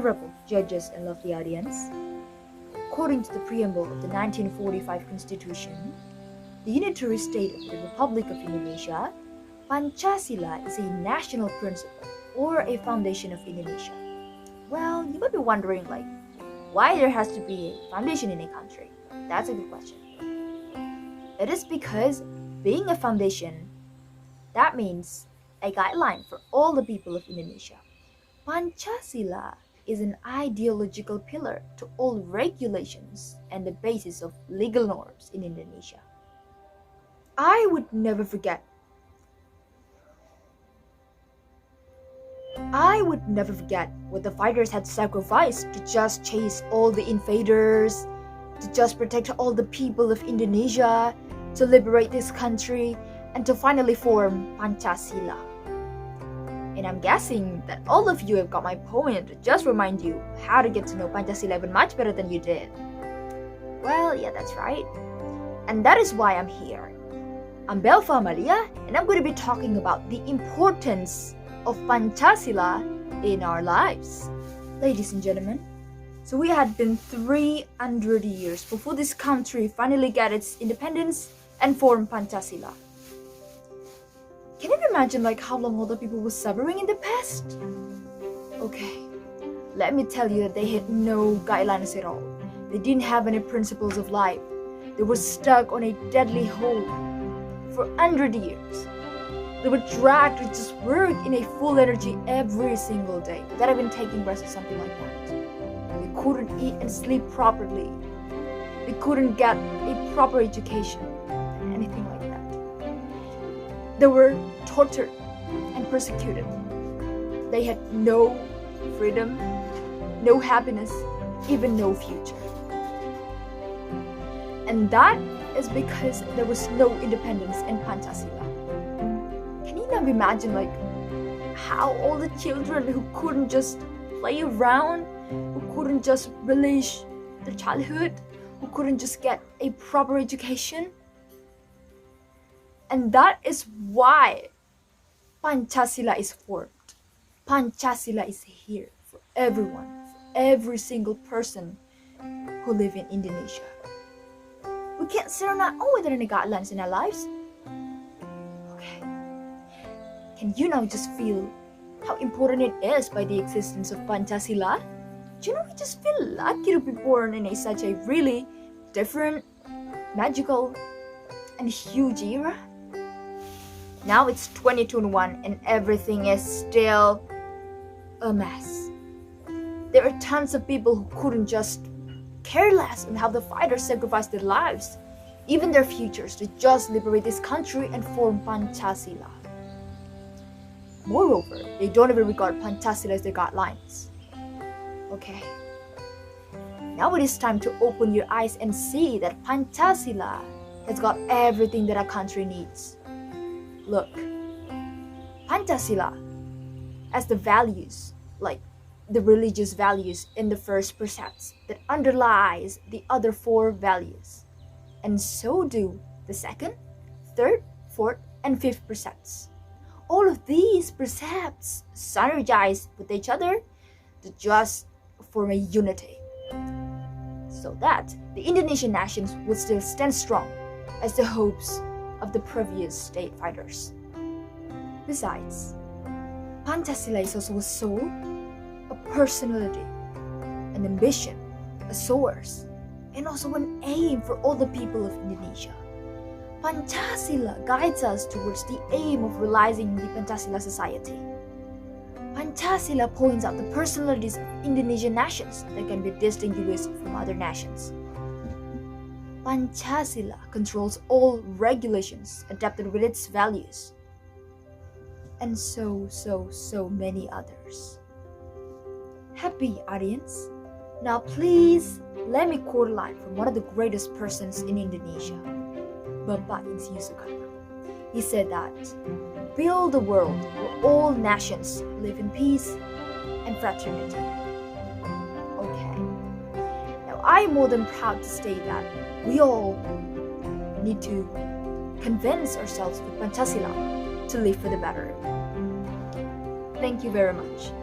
Honorable judges and lovely audience, according to the preamble of the 1945 Constitution, the unitary state of the Republic of Indonesia, Pancasila is a national principle or a foundation of Indonesia. Well, you might be wondering why there has to be a foundation in a country? That's a good question. It is because being a foundation, that means a guideline for all the people of Indonesia. Pancasila is an ideological pillar to all regulations and the basis of legal norms in Indonesia. I would never forget what the fighters had sacrificed to just chase all the invaders, to just protect all the people of Indonesia, to liberate this country, and to finally form Pancasila. And I'm guessing that all of you have got my point to just remind you how to get to know Pancasila even much better than you did. Well, yeah, that's right. And that is why I'm here. I'm Belva Amalia, and I'm going to be talking about the importance of Pancasila in our lives. Ladies and gentlemen, so we had been 300 years before this country finally got its independence and formed Pancasila. Can you imagine how long all the people were suffering in the past? Okay, let me tell you that they had no guidelines at all. They didn't have any principles of life. They were stuck on a deadly hole for 100 years. They were dragged to just work in a full energy every single day without even taking rest or something like that. They couldn't eat and sleep properly. They couldn't get a proper education, anything like that. They were tortured and persecuted. They had no freedom, no happiness, even no future. And that is because there was no independence in Pancasila. Can you now imagine how all the children who couldn't just play around, who couldn't just relish their childhood, who couldn't just get a proper education? And that is why Pancasila is formed. Pancasila is here for everyone, for every single person who live in Indonesia. We can't sit on our own without any guidelines in our lives. Okay. Can you now just feel how important it is by the existence of Pancasila? Do you know, we just feel lucky to be born in such a really different, magical, and huge era. Now it's 2021 and everything is still a mess. There are tons of people who couldn't just care less on how the fighters sacrificed their lives, even their futures, to just liberate this country and form Pancasila. Moreover, they don't even regard Pancasila as their guidelines. Okay. Now it is time to open your eyes and see that Pancasila has got everything that our country needs. Look, Pancasila as the values, the religious values in the first precepts that underlies the other four values. And so do the second, third, fourth, and fifth precepts. All of these precepts synergize with each other to just form a unity, so that the Indonesian nations will still stand strong as the hopes of the previous state fighters. Besides, Pancasila is also a soul, a personality, an ambition, a source, and also an aim for all the people of Indonesia. Pancasila guides us towards the aim of realizing the Pancasila society. Pancasila points out the personalities of Indonesian nations that can be distinguished from other nations. Pancasila controls all regulations adapted with its values, and so many others. Happy audience? Now please let me quote a line from one of the greatest persons in Indonesia, Bapak Surakarta. He said that, "Build a world where all nations live in peace and fraternity." Okay. Now I'm more than proud to state that we all need to convince ourselves with Pancasila to live for the better. Thank you very much.